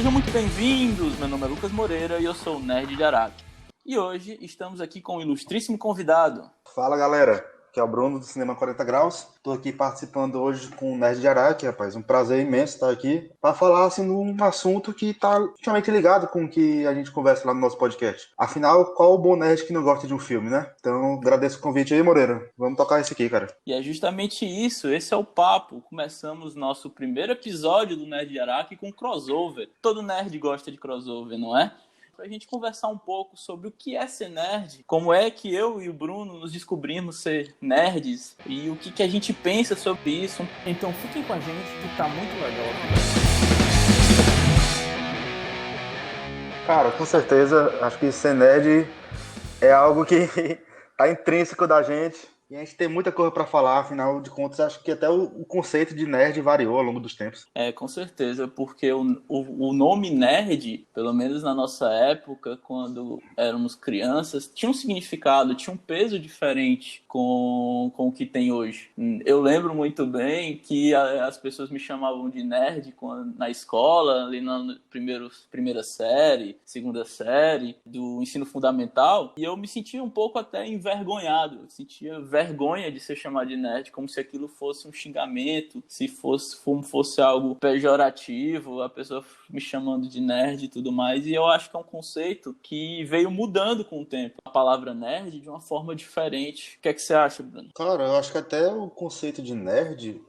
Sejam muito bem-vindos, meu nome é Lucas Moreira e eu sou o Nerd de Araque. E hoje estamos aqui com um ilustríssimo convidado. Fala galera, aqui é o Bruno do Cinema 40 Graus. Estou aqui participando hoje com o Nerd de Araque, rapaz. Um prazer imenso estar aqui para falar assim, de um assunto que está intimamente ligado com o que a gente conversa lá no nosso podcast. Afinal, qual o bom nerd que não gosta de um filme, né? Então, agradeço o convite aí, Moreira. Vamos tocar isso aqui, cara. E é justamente isso, esse é o papo. Começamos nosso primeiro episódio do Nerd de Araque com crossover. Todo nerd gosta de crossover, não é? Pra gente conversar um pouco sobre o que é ser nerd, como é que eu e o Bruno nos descobrimos ser nerds e o que a gente pensa sobre isso. Então fiquem com a gente que tá muito legal aqui. Cara, com certeza, acho que ser nerd é algo que tá intrínseco da gente. E a gente tem muita coisa para falar, afinal de contas, acho que até o conceito de nerd variou ao longo dos tempos. Com certeza, porque o nome nerd, pelo menos na nossa época, quando éramos crianças, tinha um significado, tinha um peso diferente com o que tem hoje. Eu lembro muito bem que as pessoas me chamavam de nerd na escola, ali na primeira série, segunda série do ensino fundamental, e eu me sentia um pouco até envergonhado, eu sentia vergonha de ser chamado de nerd, como se aquilo fosse um xingamento, se fosse algo pejorativo, a pessoa me chamando de nerd e tudo mais, e eu acho que é um conceito que veio mudando com o tempo. A palavra nerd de uma forma diferente. O que é que você acha, Bruno? Cara, eu acho que até o conceito de nerd,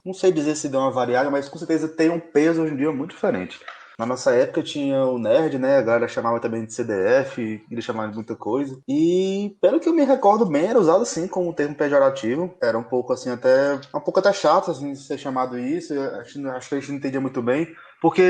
não sei dizer se deu uma variada, mas com certeza tem um peso hoje em dia muito diferente. Na nossa época tinha o nerd, né? A galera chamava também de CDF, queria chamar de muita coisa. E, pelo que eu me recordo bem, era usado sim como um termo pejorativo. Era um pouco assim, um pouco até chato assim, ser chamado isso. Acho que a gente não entendia muito bem. Porque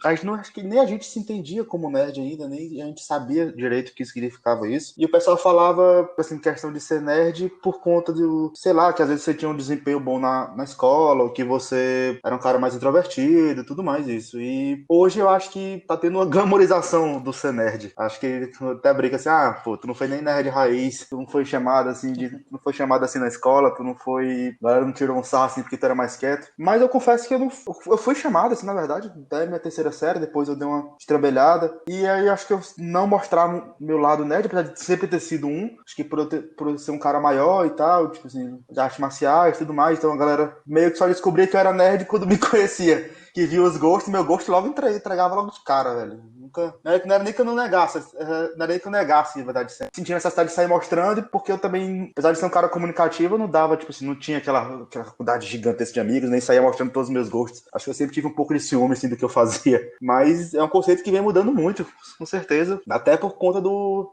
acho que nem a gente se entendia como nerd ainda, nem a gente sabia direito o que significava isso. E o pessoal falava, assim, questão de ser nerd por conta do, sei lá, que às vezes você tinha um desempenho bom na escola, ou que você era um cara mais introvertido, tudo mais isso. E hoje eu acho que tá tendo uma glamorização do ser nerd. Acho que até brinca assim, pô, tu não foi nem nerd raiz, tu não foi chamado assim, não foi chamado assim na escola, tu não foi, a galera não tirou um sarro assim porque tu era mais quieto. Mas eu confesso que eu fui chamado assim, na verdade, até minha terceira série, depois eu dei uma estrambelhada, e aí acho que eu não mostrar meu lado nerd, apesar de sempre ter sido acho que por eu ser um cara maior e tal, tipo assim, de artes marciais e tudo mais, então a galera meio que só descobria que eu era nerd quando me conhecia, que via os gostos, meu gosto logo entregava logo de cara, velho. Nunca, não era nem que eu não negasse, não era nem que eu negasse, na verdade, sempre. Sentia necessidade de sair mostrando, porque eu também, apesar de ser um cara comunicativo, eu não dava, tipo assim, não tinha aquela faculdade gigantesca de amigos, nem saía mostrando todos os meus gostos. Acho que eu sempre tive um pouco de ciúme, assim, do que eu fazia. Mas é um conceito que vem mudando muito, com certeza. Até por conta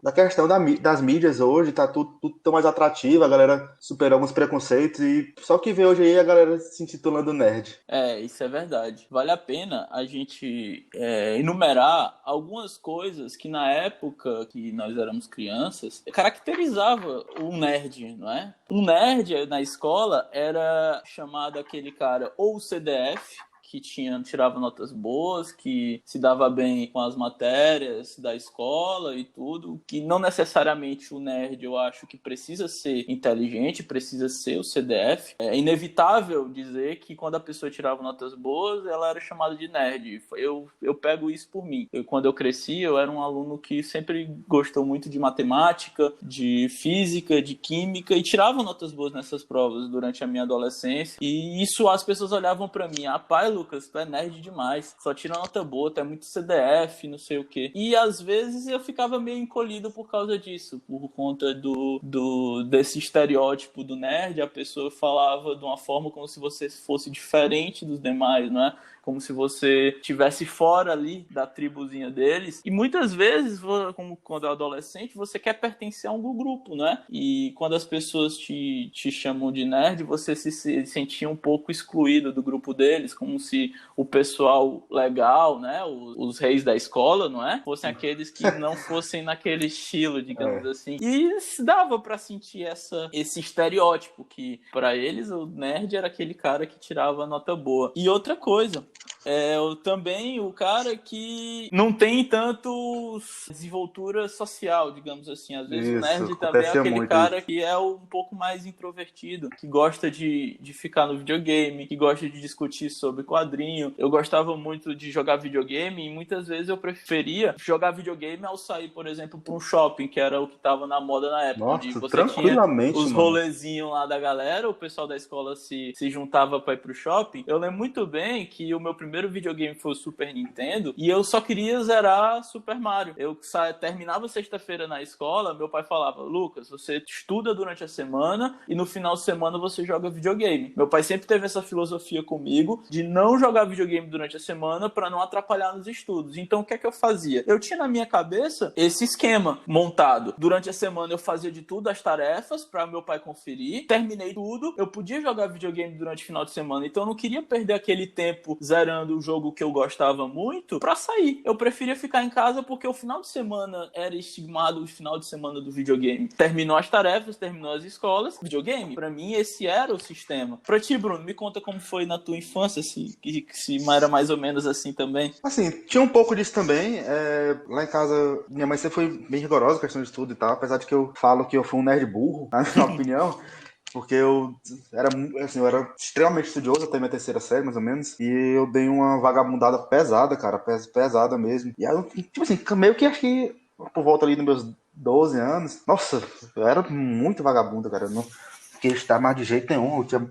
da questão das mídias hoje, tá tudo tão mais atrativo, a galera superou alguns preconceitos e só que vê hoje aí a galera se intitulando nerd. Isso é verdade. Vale a pena a gente enumerar algumas coisas que na época que nós éramos crianças caracterizava o nerd, não é? Um nerd na escola era chamado aquele cara ou CDF, que tirava notas boas, que se dava bem com as matérias da escola e tudo, que não necessariamente o nerd, eu acho que precisa ser inteligente, precisa ser o CDF. É inevitável dizer que quando a pessoa tirava notas boas, ela era chamada de nerd. Eu pego isso por mim. Quando eu cresci, eu era um aluno que sempre gostou muito de matemática, de física, de química, e tirava notas boas nessas provas durante a minha adolescência. E isso as pessoas olhavam para mim, pai, Lucas, tu é nerd demais, só tira nota boa, tu é muito CDF, não sei o quê. E às vezes eu ficava meio encolhido por causa disso, por conta desse estereótipo do nerd. A pessoa falava de uma forma como se você fosse diferente dos demais, não é? Como se você estivesse fora ali da tribuzinha deles. E muitas vezes, como quando é adolescente, você quer pertencer a um grupo, né? E quando as pessoas te chamam de nerd, você se sentia um pouco excluído do grupo deles, como se o pessoal legal, né? Os reis da escola, não é? Fossem aqueles que não fossem naquele estilo, digamos assim. E dava pra sentir esse estereótipo, que pra eles o nerd era aquele cara que tirava nota boa. E outra coisa, Também o cara que não tem tanto desenvoltura social, digamos assim. Às vezes o Isso, nerd também é acontecia aquele muito cara isso. que é um pouco mais introvertido, que gosta de ficar no videogame, que gosta de discutir sobre quadrinho. Eu gostava muito de jogar videogame e muitas vezes eu preferia jogar videogame ao sair, por exemplo, para um shopping, que era o que estava na moda na época, onde Nossa, você tinha tranquilamente, os mano. rolezinhos lá da galera, o pessoal da escola se juntava para ir pro shopping. Eu lembro muito bem que o meu primeiro videogame foi o Super Nintendo e eu só queria zerar Super Mario. Eu terminava sexta-feira na escola, meu pai falava: Lucas, você estuda durante a semana e no final de semana você joga videogame. Meu pai sempre teve essa filosofia comigo de não jogar videogame durante a semana para não atrapalhar nos estudos. Então o que é que eu fazia? Eu tinha na minha cabeça esse esquema montado. Durante a semana eu fazia de tudo as tarefas para meu pai conferir. Terminei tudo, eu podia jogar videogame durante o final de semana. Então eu não queria perder aquele tempo zerando o jogo que eu gostava muito para sair. Eu preferia ficar em casa porque o final de semana era estigmado o final de semana do videogame. Terminou as tarefas, terminou as escolas, videogame. Para mim esse era o sistema. Pra ti, Bruno, me conta como foi na tua infância, se era mais ou menos assim também. Assim, tinha um pouco disso também. Lá em casa, minha mãe sempre foi bem rigorosa com a questão de estudo e tal, apesar de que eu falo que eu fui um nerd burro, na minha opinião. Porque eu era extremamente estudioso até minha terceira série, mais ou menos. E eu dei uma vagabundada pesada, cara. Pesada mesmo. E aí, tipo assim, meio que acho que por volta ali dos meus 12 anos. Nossa, eu era muito vagabundo, cara. Eu não queria estar mais de jeito nenhum. Eu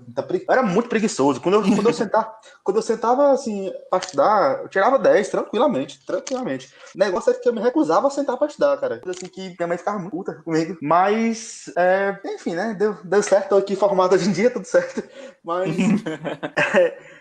era muito preguiçoso. Quando eu sentava assim pra estudar, eu tirava 10 tranquilamente, tranquilamente. O negócio é que eu me recusava a sentar pra estudar, cara. Assim que minha mãe ficava muito puta comigo. Mas, enfim, né? Deu certo, tô aqui formado hoje em dia, tudo certo. Mas,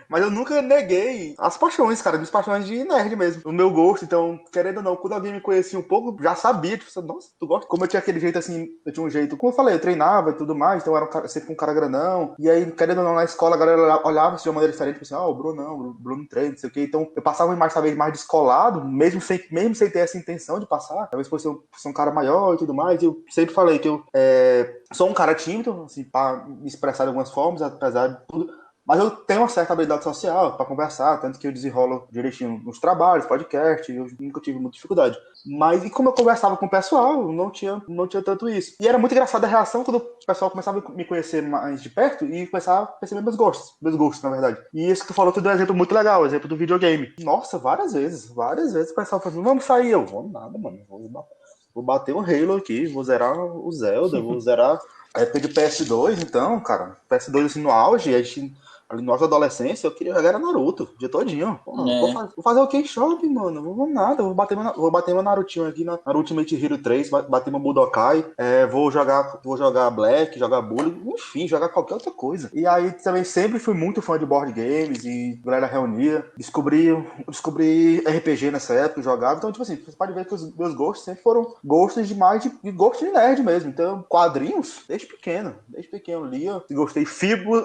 mas eu nunca neguei as paixões, cara, minhas paixões de nerd mesmo. O meu gosto, então, querendo ou não, quando alguém me conhecia um pouco, já sabia, tipo, nossa, tu gosta? Como eu tinha aquele jeito assim, eu tinha um jeito, como eu falei, eu treinava e tudo mais, então eu era sempre um cara grandão. E aí, querendo ou não, na escola, a galera olhava de uma maneira diferente, tipo assim, o Bruno não, o Bruno treina, não sei o quê. Então, eu passava uma imagem, talvez, mais descolado, mesmo sem ter essa intenção de passar. Talvez por ser um cara maior e tudo mais. E eu sempre falei que eu sou um cara tímido, assim, pra me expressar de algumas formas, apesar de tudo. Mas eu tenho uma certa habilidade social para conversar, tanto que eu desenrolo direitinho nos trabalhos, podcast, eu nunca tive muita dificuldade. Mas e como eu conversava com o pessoal, não tinha tanto isso. E era muito engraçada a reação quando o pessoal começava a me conhecer mais de perto e começava a perceber meus gostos, na verdade. E isso que tu falou, tu deu um exemplo muito legal, o exemplo do videogame. Nossa, várias vezes o pessoal falou, vamos sair, eu, vamos nada, mano, vou bater um Halo aqui, vou zerar o Zelda, vou zerar a época de PS2, então, cara, PS2 assim no auge, a gente ali na nossa adolescência, eu queria jogar Naruto, o dia todinho. Porra, É. vou fazer o que em shopping, mano? Não vou nada, vou bater meu Narutinho aqui na Ultimate Hero 3, bater meu Budokai, vou jogar Black, jogar Bully, enfim, jogar qualquer outra coisa. E aí também sempre fui muito fã de board games e a galera reunia, descobri RPG nessa época, jogava, então tipo assim, você pode ver que os meus gostos sempre foram gostos de gosto de nerd mesmo, então quadrinhos, desde pequeno eu lia, gostei,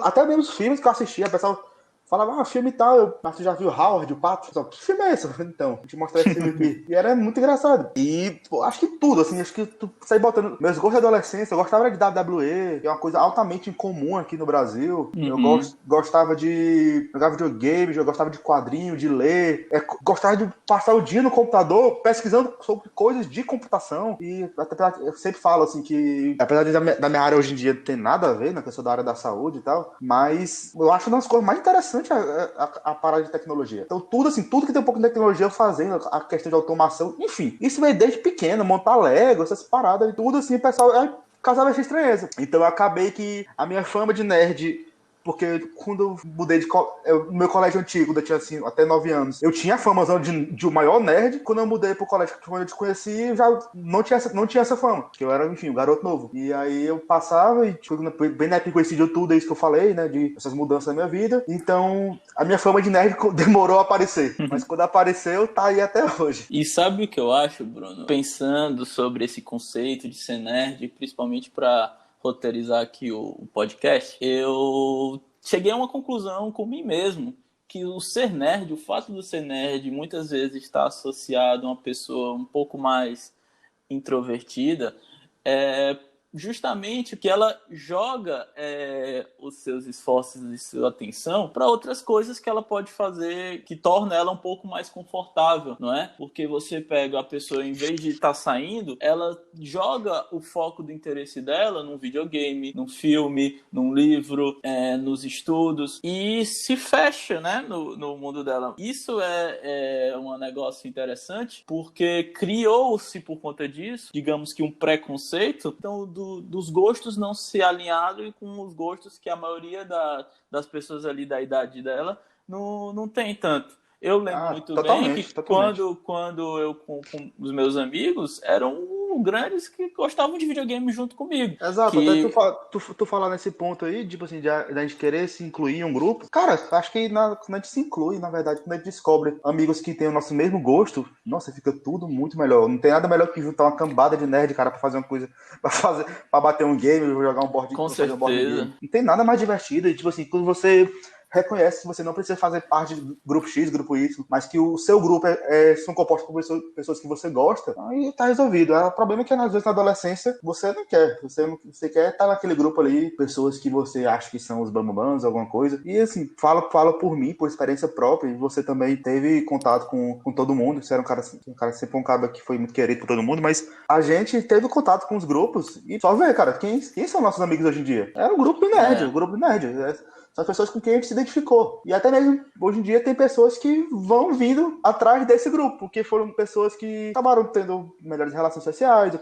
até mesmo os filmes que eu assistia, o pessoal falava, filme e tal, mas tu já viu Howard, o Pato? Só, que filme é esse? Então, vou te mostrar esse filme aqui. E era muito engraçado. E, pô, acho que tudo, assim, acho que tu sai botando. Meus gostos de adolescência, eu gostava de WWE, que é uma coisa altamente incomum aqui no Brasil. Eu Uhum. gostava de jogar videogame, eu gostava de quadrinho, de ler, gostava de passar o dia no computador pesquisando sobre coisas de computação. E até eu sempre falo, assim, que apesar da minha área hoje em dia ter nada a ver, né, que eu sou da área da saúde e tal, mas eu acho uma das coisas mais interessantes a parada de tecnologia. Então, tudo que tem um pouco de tecnologia fazendo, a questão de automação, enfim, isso veio desde pequeno, montar Lego, essas paradas, e tudo assim, o pessoal causava essa estranheza. Então, eu acabei que a minha fama de nerd, porque quando eu mudei no meu colégio antigo, quando eu tinha assim, até 9 anos, eu tinha a fama de o maior nerd. Quando eu mudei pro colégio que eu te conheci, eu já não tinha essa fama, porque eu era, enfim, um garoto novo. E aí eu passava e, tipo, bem na época que coincidiu tudo isso que eu falei, né, de essas mudanças na minha vida. Então, a minha fama de nerd demorou a aparecer. Mas quando apareceu, tá aí até hoje. E sabe o que eu acho, Bruno? Pensando sobre esse conceito de ser nerd, principalmente para roteirizar aqui o podcast, eu cheguei a uma conclusão com mim mesmo, que o ser nerd, o fato de ser nerd, muitas vezes está associado a uma pessoa um pouco mais introvertida, justamente que ela joga os seus esforços e sua atenção para outras coisas que ela pode fazer, que torna ela um pouco mais confortável, não é? Porque você pega a pessoa, em vez de estar saindo, ela joga o foco do interesse dela num videogame, num filme, num livro, nos estudos, e se fecha, né, no mundo dela. Isso é um negócio interessante, porque criou-se por conta disso, digamos que um preconceito, então dos gostos não se alinharam com os gostos que a maioria das pessoas ali da idade dela não tem tanto. Eu lembro muito bem que totalmente. quando eu com os meus amigos, eram grandes que gostavam de videogame junto comigo. Exato, até Que tu falar nesse ponto aí, tipo assim, de a gente querer se incluir em um grupo. Cara, acho que quando a gente se inclui, na verdade, quando a gente descobre amigos que têm o nosso mesmo gosto, nossa, fica tudo muito melhor. Não tem nada melhor que juntar uma cambada de nerd, cara, pra fazer uma coisa, pra bater um game, jogar um board, com fazer um board game. certeza. Não tem nada mais divertido. E, tipo assim, quando você reconhece que você não precisa fazer parte do grupo X, grupo Y, mas que o seu grupo são compostos por pessoas que você gosta, aí tá resolvido. O problema é que às vezes na adolescência você não quer. Você quer estar naquele grupo ali, pessoas que você acha que são os bambambãs, alguma coisa. E assim, fala por mim, por experiência própria, e você também teve contato com todo mundo. Você era sempre um cara que foi muito querido por todo mundo, mas a gente teve contato com os grupos e só ver, cara, quem são nossos amigos hoje em dia? Era o grupo do nerd, o grupo do nerd. São as pessoas com quem a gente se identificou. E até mesmo, hoje em dia, tem pessoas que vão vindo atrás desse grupo, porque foram pessoas que acabaram tendo melhores relações sociais,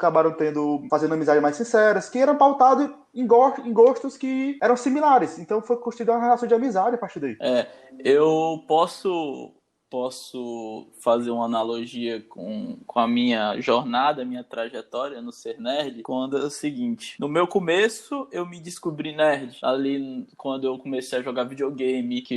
fazendo amizades mais sinceras, que eram pautadas em gostos que eram similares. Então foi construída uma relação de amizade a partir daí. Eu posso fazer uma analogia com a minha jornada, a minha trajetória no ser nerd, quando é o seguinte: no meu começo eu me descobri nerd, ali quando eu comecei a jogar videogame, que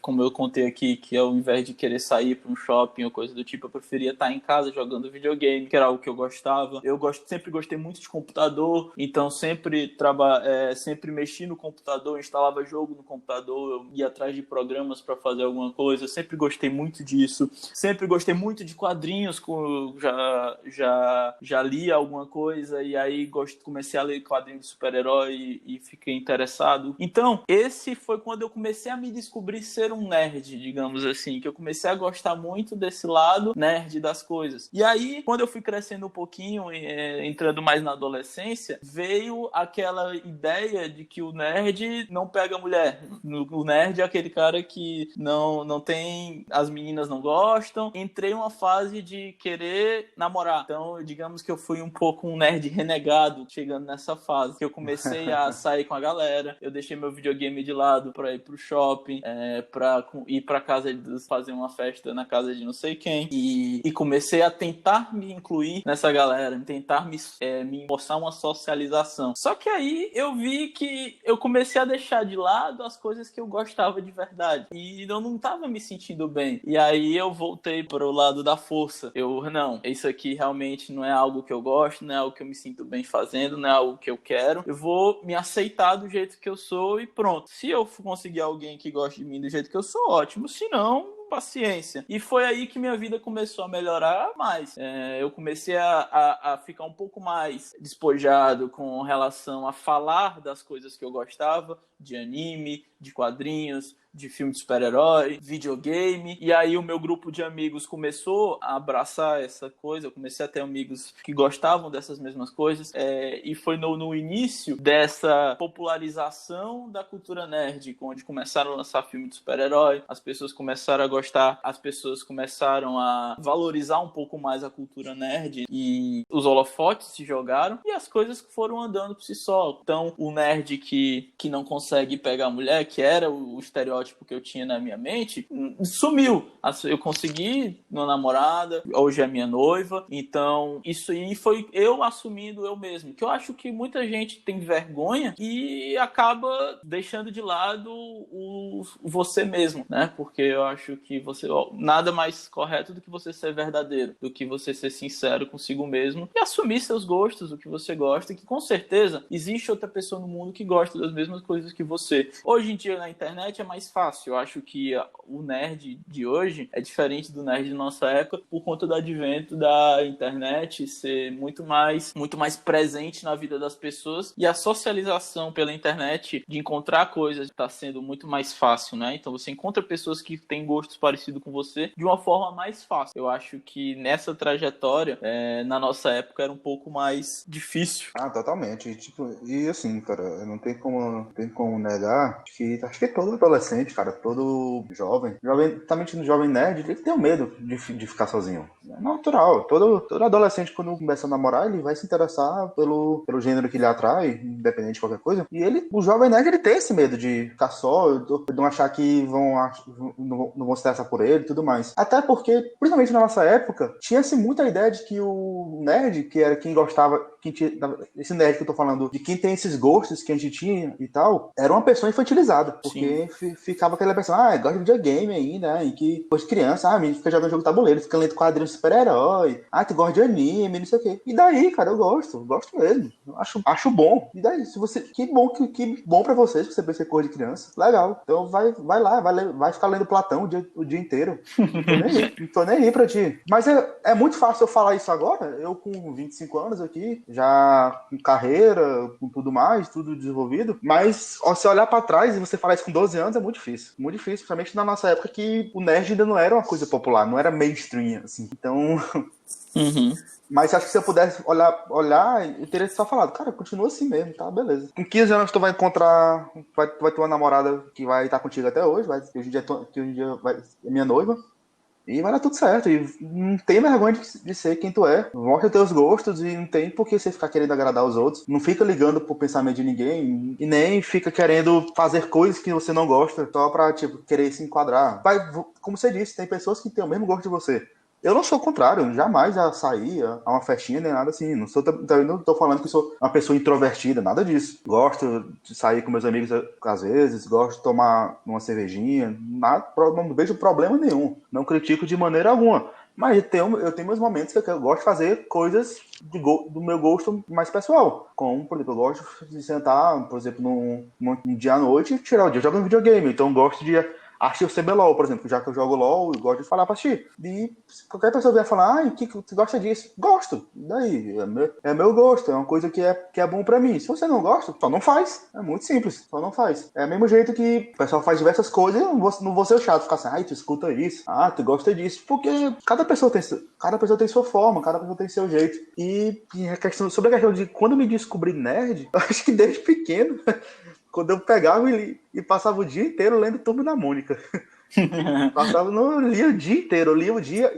como eu contei aqui, que ao invés de querer sair para um shopping ou coisa do tipo, eu preferia estar em casa jogando videogame, que era algo que eu gostava. Sempre gostei muito de computador, então sempre mexi no computador, instalava jogo no computador, eu ia atrás de programas para fazer alguma coisa, eu sempre gostei muito disso, sempre gostei muito de quadrinhos, já li alguma coisa e aí comecei a ler quadrinhos de super-herói e fiquei interessado. Então, esse foi quando eu comecei a me descobrir ser um nerd, digamos assim, que eu comecei a gostar muito desse lado nerd das coisas. E aí, quando eu fui crescendo um pouquinho, entrando mais na adolescência, veio aquela ideia de que o nerd não pega mulher. O nerd é aquele cara que não tem... As meninas não gostam. Entrei em uma fase de querer namorar. Então, digamos que eu fui um pouco um nerd renegado chegando nessa fase. Que eu comecei a sair com a galera. Eu deixei meu videogame de lado pra ir pro shopping, pra ir pra casa fazer uma festa na casa de não sei quem. E comecei a tentar me incluir nessa galera, tentar me mostrar uma socialização. Só que aí eu vi que eu comecei a deixar de lado as coisas que eu gostava de verdade. E eu não tava me sentindo bem. E aí eu voltei pro lado da força. Não, isso aqui realmente não é algo que eu gosto, não é algo que eu me sinto bem fazendo, não é algo que eu quero. Eu vou me aceitar do jeito que eu sou e pronto. Se eu conseguir alguém que goste de mim do jeito que eu sou, ótimo. Se não, paciência. E foi aí que minha vida começou a melhorar mais. Eu comecei a ficar um pouco mais despojado com relação a falar das coisas que eu gostava, de anime, de quadrinhos, de filme de super-herói, videogame. E aí o meu grupo de amigos começou a abraçar essa coisa. Eu comecei a ter amigos que gostavam dessas mesmas coisas. E foi no início dessa popularização da cultura nerd, onde começaram a lançar filme de super-herói, as pessoas começaram a gostar, as pessoas começaram a valorizar um pouco mais a cultura nerd e os holofotes se jogaram e as coisas foram andando por si só. Então, o nerd que não consegue pegar a mulher, que era o estereótipo que eu tinha na minha mente, sumiu. Eu consegui uma namorada, hoje é minha noiva, então isso aí foi eu assumindo eu mesmo, que eu acho que muita gente tem vergonha e acaba deixando de lado você mesmo, né? Porque eu acho que nada mais correto do que você ser verdadeiro, do que você ser sincero consigo mesmo e assumir seus gostos, o que você gosta, e que com certeza existe outra pessoa no mundo que gosta das mesmas coisas que você. Hoje em dia na internet é mais fácil. Eu acho que o nerd de hoje é diferente do nerd de nossa época por conta do advento da internet ser muito mais presente na vida das pessoas, e a socialização pela internet de encontrar coisas está sendo muito mais fácil, né? Então você encontra pessoas que têm gostos parecidos com você de uma forma mais fácil. Eu acho que nessa trajetória, na nossa época, era um pouco mais difícil. Ah, totalmente. E assim, cara, não tem como negar que acho que todo adolescente, cara, todo jovem, também no jovem nerd, ele tem o medo de ficar sozinho. É natural. Todo adolescente, quando começa a namorar, ele vai se interessar pelo gênero que ele atrai, independente de qualquer coisa. E o jovem nerd, ele tem esse medo de ficar só, de não achar que não vão se interessar por ele e tudo mais. Até porque, principalmente na nossa época, tinha-se muita ideia de que o nerd, que era quem gostava, esse nerd que eu tô falando, de quem tem esses gostos que a gente tinha e tal, era uma pessoa infantilizada. Porque ficava aquela pessoa, gosta de videogame aí, né? E que depois de criança, a gente fica jogando jogo de tabuleiro, fica lendo quadrinhos de super-herói, tu gosta de anime, não sei o quê. E daí, cara, eu gosto mesmo. Eu acho bom. E daí, se você. Que bom pra vocês, que você pensa coisa de criança. Legal. Então vai lá, vai ficar lendo Platão o dia inteiro. Não tô nem aí pra ti. Mas é muito fácil eu falar isso agora. Eu com 25 anos aqui, já com carreira, com tudo mais, tudo desenvolvido. Mas se olhar pra trás e você falar isso com 12 anos é muito difícil. Muito difícil, principalmente na nossa época que o nerd ainda não era uma coisa popular, não era mainstream, assim. Então. Mas acho que se eu pudesse olhar, eu teria só falado, cara, continua assim mesmo, tá? Beleza. Com 15 anos tu vai encontrar, vai ter uma namorada que vai estar contigo até hoje, que hoje em dia é minha noiva. E vai dar tudo certo. E não tem vergonha de ser quem tu é. Mostra teus gostos e não tem por que você ficar querendo agradar os outros. Não fica ligando pro pensamento de ninguém e nem fica querendo fazer coisas que você não gosta só pra, querer se enquadrar. Como você disse, tem pessoas que têm o mesmo gosto de você. Eu não sou o contrário, eu jamais saí a uma festinha nem nada assim. Não tô falando que sou uma pessoa introvertida, nada disso. Gosto de sair com meus amigos às vezes, gosto de tomar uma cervejinha, não vejo problema nenhum. Não critico de maneira alguma. Mas eu tenho meus momentos que eu gosto de fazer coisas do meu gosto mais pessoal. Como, por exemplo, eu gosto de sentar, por exemplo, num dia à noite e tirar o dia jogando videogame. Então eu gosto de assistir o CBLOL, por exemplo, já que eu jogo LOL, eu gosto de falar pra assistir. E se qualquer pessoa vier falar, que você gosta disso? Gosto. Daí, é meu gosto, é uma coisa que é bom pra mim. Se você não gosta, só não faz. É muito simples, só não faz. É o mesmo jeito que o pessoal faz diversas coisas, eu não vou ser o chato, ficar assim, tu escuta isso, tu gosta disso. Porque cada pessoa tem sua forma, cada pessoa tem seu jeito. E sobre a questão de quando eu me descobri nerd, eu acho que desde pequeno, quando eu pegava e passava o dia inteiro lendo Turma da Mônica. Eu lia o dia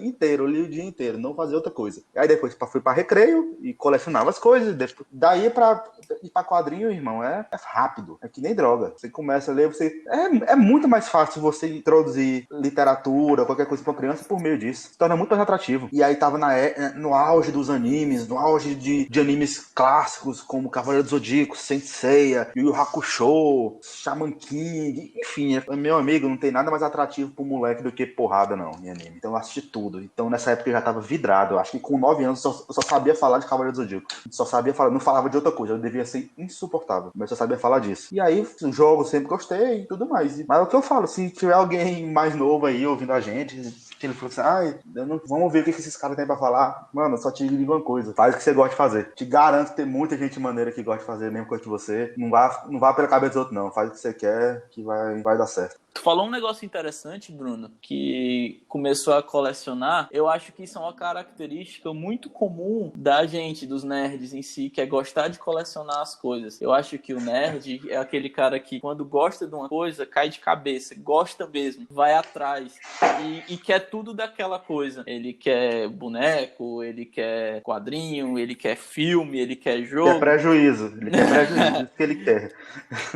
inteiro, não fazia outra coisa. Aí depois fui pra recreio e colecionava as coisas. Daí pra ir pra quadrinho, irmão, é rápido, é que nem droga. Você começa a ler, é muito mais fácil você introduzir literatura, qualquer coisa pra criança por meio disso. Se torna muito mais atrativo. E aí tava no auge dos animes, no auge de animes clássicos, como Cavaleiro do Zodíaco, Saint Seiya, Yu Yu Hakusho, Shaman King, enfim, meu amigo, não tem nada mais atrativo pro moleque do que porrada, não, em anime. Então eu assisti tudo. Então nessa época eu já tava vidrado. Eu acho que com 9 anos eu só sabia falar de Cavaleiro do Zodíaco. Só sabia falar, não falava de outra coisa. Eu devia ser insuportável. Mas eu só sabia falar disso. E aí, jogo sempre gostei e tudo mais. Mas é o que eu falo, se tiver alguém mais novo aí ouvindo a gente, ele falou assim, vamos ver o que esses caras têm pra falar. Mano, eu só te digo uma coisa. Faz o que você gosta de fazer. Te garanto que tem muita gente maneira que gosta de fazer a mesma coisa que você. Não vá pela cabeça dos outros, não. Faz o que você quer que vai dar certo. Tu falou um negócio interessante, Bruno, que começou a colecionar. Eu acho que isso é uma característica muito comum da gente, dos nerds em si, que é gostar de colecionar as coisas. Eu acho que o nerd é aquele cara que, quando gosta de uma coisa, cai de cabeça, gosta mesmo, vai atrás e quer quer tudo daquela coisa. Ele quer boneco, ele quer quadrinho, ele quer filme, ele quer jogo. Quer prejuízo. Ele quer prejuízo, isso que ele quer.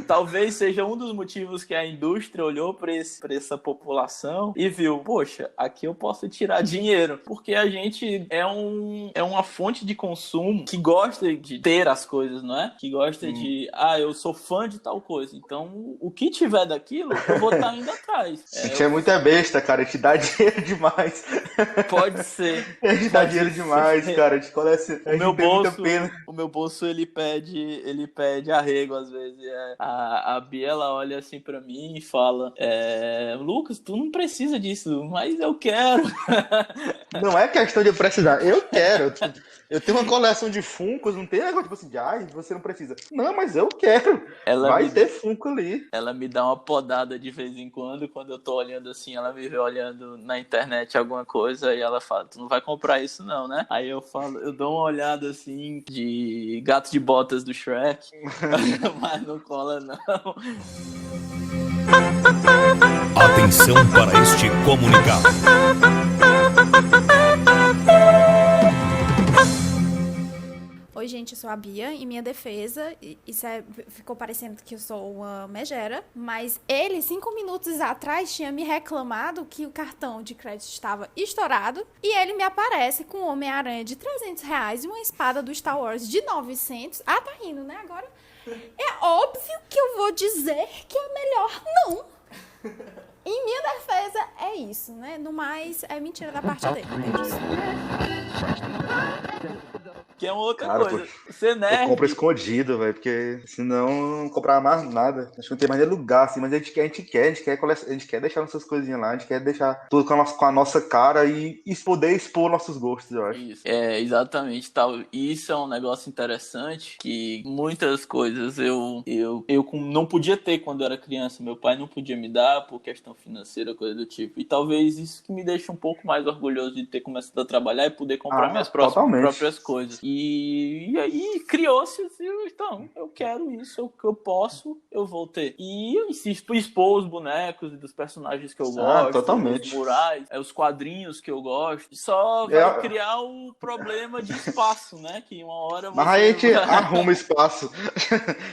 Talvez seja um dos motivos que a indústria olhou para essa população e viu, poxa, aqui eu posso tirar dinheiro. Porque a gente é uma fonte de consumo que gosta de ter as coisas, não é? Que gosta de, eu sou fã de tal coisa. Então, o que tiver daquilo, eu vou estar indo atrás. A gente é muito besta, cara. A gente dá dinheiro demais. Pode ser. A gente dá dinheiro demais, cara. A gente coleciona. O meu bolso, ele pede arrego às vezes. A Bia, ela olha assim pra mim e fala, Lucas, tu não precisa disso, mas eu quero. Não é questão de eu precisar, eu quero. Eu tenho uma coleção de Funkos, não tem negócio tipo assim de, você não precisa. Não, mas eu quero. Vai ter Funko ali. Ela me dá uma podada de vez em quando eu tô olhando assim, ela me vê olhando na internet alguma coisa e ela fala, tu não vai comprar isso não, né? Aí eu dou uma olhada assim de gato de botas do Shrek, mas não cola não. Atenção para este comunicado. Oi, gente, eu sou a Bia. Em minha defesa, ficou parecendo que eu sou uma megera, mas ele, 5 minutos atrás, tinha me reclamado que o cartão de crédito estava estourado e ele me aparece com um Homem-Aranha de R$300 e uma espada do Star Wars de 900. Tá rindo, né? Agora é óbvio que eu vou dizer que é melhor não. Em minha defesa, é isso, né? No mais, é mentira da parte dele. Que é uma outra coisa. Ser nerd... Eu compro escondido, velho, porque senão eu não comprava mais nada. Acho que não tem mais nem lugar, assim, mas a gente quer deixar nossas coisinhas lá, a gente quer deixar tudo com a nossa cara e poder expor nossos gostos, eu acho. Isso, exatamente, tal. Isso é um negócio interessante, que muitas coisas eu não podia ter quando eu era criança, meu pai não podia me dar por questão financeira, coisa do tipo. E talvez isso que me deixa um pouco mais orgulhoso de ter começado a trabalhar e poder comprar minhas próprias coisas. E aí criou-se assim, então, eu quero isso, o que eu posso, eu vou ter. E eu insisto, expor os bonecos dos personagens que eu gosto, totalmente. os murais, os quadrinhos que eu gosto. Só vai criar o problema de espaço, né? Que uma hora Mas aí a gente arruma espaço.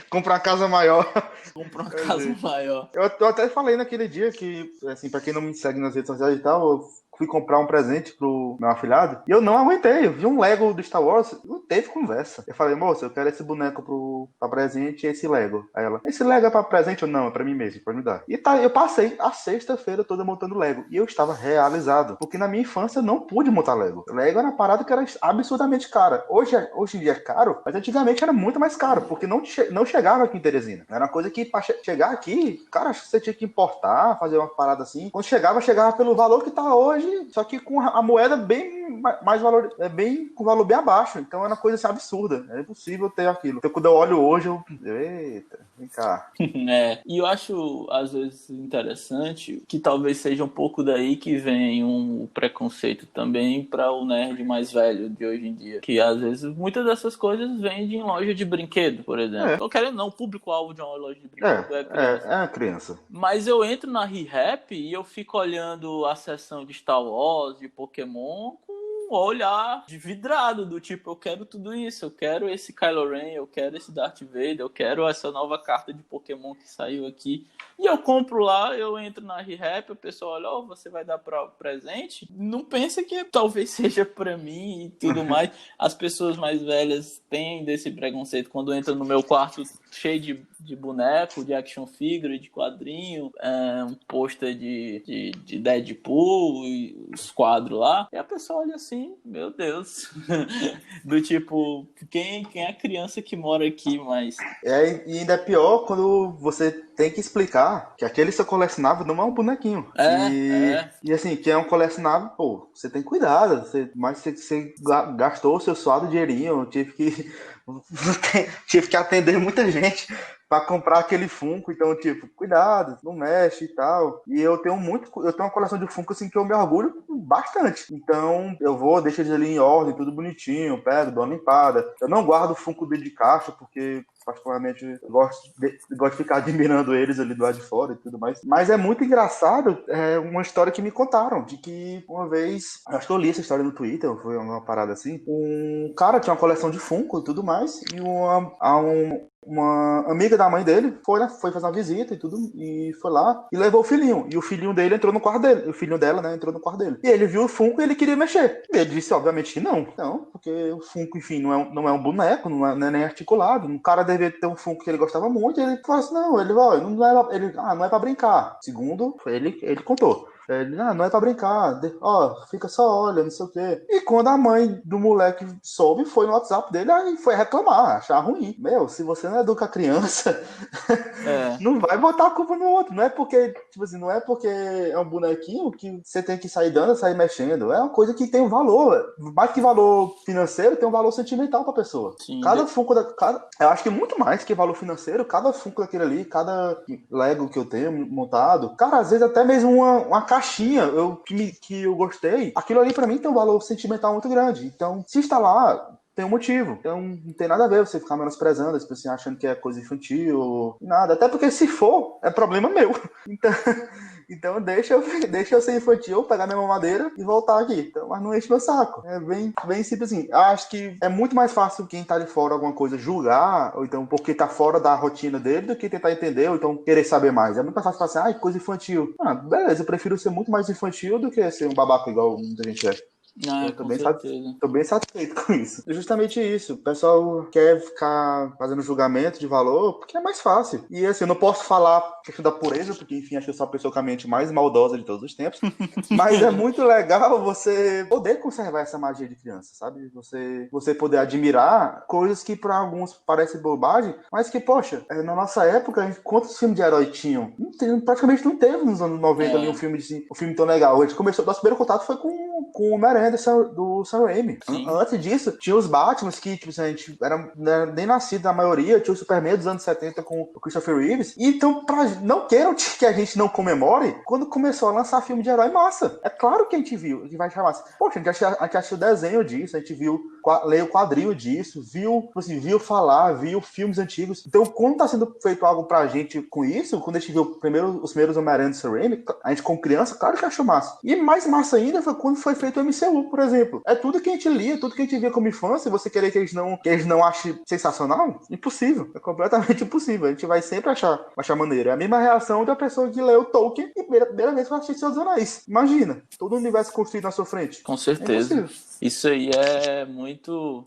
Comprar uma casa maior. Comprar uma casa maior. Eu até falei naquele dia que, assim, pra quem não me segue nas redes sociais e tal, eu fui comprar um presente pro meu afilhado e eu não aguentei. Eu vi um Lego do Star Wars, não teve conversa. Eu falei, moça, eu quero esse boneco pra presente e esse Lego. Aí ela, esse Lego é pra presente ou não? É pra mim mesmo, pra me dar. E tá, eu passei a sexta-feira toda montando Lego e eu estava realizado, porque na minha infância eu não pude montar Lego. Lego era uma parada que era absurdamente cara. Hoje em dia é caro, mas antigamente era muito mais caro, porque não chegava aqui em Teresina. Era uma coisa que pra chegar aqui, cara, você tinha que importar, fazer uma parada assim. Quando chegava pelo valor que tá hoje, só que com a moeda bem mais valor, com valor bem abaixo. Então é uma coisa assim, absurda. É impossível ter aquilo. Então quando eu olho hoje, eita, vem cá. E eu acho às vezes interessante que talvez seja um pouco daí que vem um preconceito também para o nerd mais velho de hoje em dia. Que às vezes muitas dessas coisas vendem em loja de brinquedo, por exemplo. Tô querendo não, o público-alvo de uma loja de brinquedo é criança. É a criança. Mas eu entro na ReHap e eu fico olhando a seção de Star Wars, de Pokémon, com um olhar de vidrado, do tipo, eu quero tudo isso, eu quero esse Kylo Ren, eu quero esse Darth Vader, eu quero essa nova carta de Pokémon que saiu aqui. E eu compro lá, eu entro na ReHap, o pessoal olha, você vai dar para presente? Não pensa que talvez seja para mim e tudo mais. As pessoas mais velhas têm desse preconceito quando entram no meu quarto cheio de boneco, de action figure, de quadrinho, um pôster de Deadpool e os quadros lá. E a pessoa olha assim, meu Deus. Do tipo, quem é a criança que mora aqui, mas... E ainda é pior quando você tem que explicar que aquele seu colecionável não é um bonequinho. E assim, que é um colecionável, pô, você tem cuidado. Mas você gastou o seu suado dinheirinho, tive que atender muita gente pra comprar aquele Funko, então, tipo, cuidado, não mexe e tal. E eu tenho uma coleção de Funko, assim, que eu me orgulho bastante. Então, deixo eles ali em ordem, tudo bonitinho, pego, dou uma limpada. Eu não guardo Funko dentro de caixa, porque particularmente gosto de ficar admirando eles ali do lado de fora e tudo mais. Mas é muito engraçado, uma história que me contaram, de que uma vez, acho que eu li essa história no Twitter, foi uma parada assim, um cara tinha uma coleção de Funko e tudo mais, e uma amiga da mãe dele foi fazer uma visita e tudo, e foi lá e levou o filhinho. E o filhinho dele entrou no quarto dele. O filhinho dela, né, entrou no quarto dele. E ele viu o Funko e ele queria mexer. E ele disse, obviamente, que não. Não, porque o Funko, enfim, não é um boneco, não é nem articulado. Um cara deveria ter um Funko que ele gostava muito. E ele falou assim, não, não é pra brincar. Segundo, ele contou. Ele, não é pra brincar, fica só olha, não sei o quê. E quando a mãe do moleque soube, foi no WhatsApp dele, aí foi reclamar, achar ruim. Meu, se você não educa a criança, não vai botar a culpa no outro. Não é porque, tipo assim, não é porque é um bonequinho que você tem que sair dando, sair mexendo. É uma coisa que tem um valor. Mais que valor financeiro, tem um valor sentimental pra pessoa. Sim, cada Funko, eu acho que muito mais que valor financeiro, cada Funko daquele ali, cada Lego que eu tenho montado, cara, às vezes até mesmo uma caixinha que eu gostei, aquilo ali pra mim tem um valor sentimental muito grande. Então, se está lá, tem um motivo. Então, não tem nada a ver você ficar menosprezando, assim, achando que é coisa infantil, nada. Até porque se for, é problema meu. Então deixa eu ser infantil, pegar minha mamadeira e voltar aqui. Então, mas não enche meu saco. É bem simples assim. Acho que é muito mais fácil quem tá de fora alguma coisa julgar, ou então porque tá fora da rotina dele, do que tentar entender, ou então querer saber mais. É muito mais fácil falar assim, coisa infantil. Beleza, eu prefiro ser muito mais infantil do que ser um babaca igual muita gente é. Tô bem satisfeito com isso. É justamente isso. O pessoal quer ficar fazendo julgamento de valor porque é mais fácil. E assim, eu não posso falar questão da pureza, porque enfim, acho que eu sou a pessoa com a mente mais maldosa de todos os tempos. Mas é muito legal você poder conservar essa magia de criança, sabe? Você poder admirar coisas que para alguns parecem bobagem, mas que, poxa, na nossa época, quantos filmes de herói tinham? Praticamente não teve nos anos 90 ali um filme tão legal. A gente começou, nosso primeiro contato foi com o Homem-Aranha do Sam Raimi. Antes disso, tinha os Batmans que, tipo, a gente era nem nascido na maioria, tinha o Superman dos anos 70 com o Christopher Reeves. E então, não queiram que a gente não comemore quando começou a lançar filme de herói massa. É claro que a gente viu, que vai chamar assim. Poxa, a gente assistiu desenho disso, a gente leu quadrinho disso, viu falar, viu filmes antigos. Então, quando tá sendo feito algo pra gente com isso, quando a gente viu os primeiros Homem-Aranha do Sam Raimi, a gente como criança, claro que achou massa. E mais massa ainda foi quando foi feito o MCU, por exemplo. É tudo que a gente lia, tudo que a gente via como infância, e você querer que eles não achem sensacional? Impossível. É completamente impossível. A gente vai sempre achar maneiro. É a mesma reação da pessoa que leu Tolkien e primeira vez que vai assistir Senhor dos Anéis. Imagina, todo o universo construído na sua frente. Com certeza. Isso aí é muito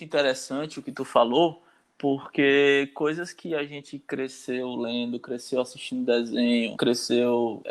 interessante o que tu falou, porque coisas que a gente cresceu lendo, cresceu assistindo desenho, cresceu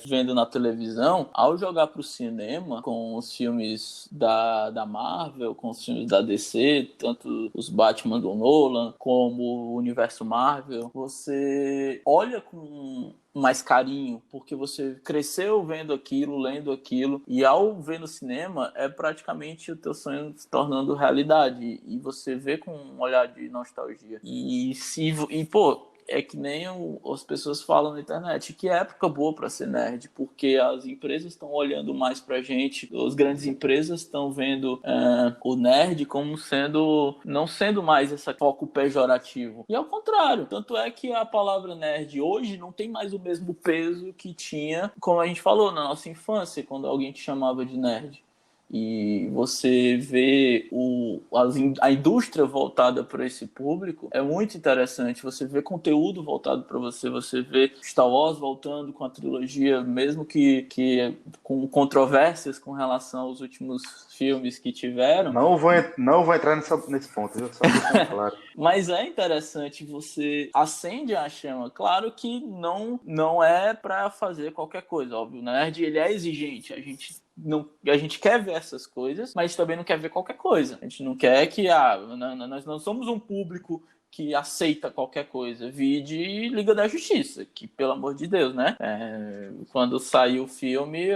vendo na televisão, ao jogar pro cinema, com os filmes da Marvel, com os filmes da DC, tanto os Batman do Nolan, como o universo Marvel, você olha com mais carinho, porque você cresceu vendo aquilo, lendo aquilo, e ao ver no cinema, é praticamente o teu sonho se tornando realidade, e você vê com um olhar de nostalgia. Pô, é que nem as pessoas falam na internet, que época boa para ser nerd, porque as empresas estão olhando mais pra gente, as grandes empresas estão vendo o nerd como não sendo mais esse foco pejorativo. E ao contrário, tanto é que a palavra nerd hoje não tem mais o mesmo peso que tinha, como a gente falou, na nossa infância, quando alguém te chamava de nerd. E você vê a indústria voltada para esse público, é muito interessante. Você vê conteúdo voltado para você vê Star Wars voltando com a trilogia, mesmo que com controvérsias com relação aos últimos filmes que tiveram. Não vou entrar nesse ponto, viu? Só claro. Mas é interessante, você acende a chama. Claro que não é para fazer qualquer coisa, óbvio. O nerd, ele é exigente. A gente quer ver essas coisas, mas também não quer ver qualquer coisa. A gente não quer que nós não somos um público que aceita qualquer coisa. Vide Liga da Justiça, que, pelo amor de Deus, né? Quando saiu o filme,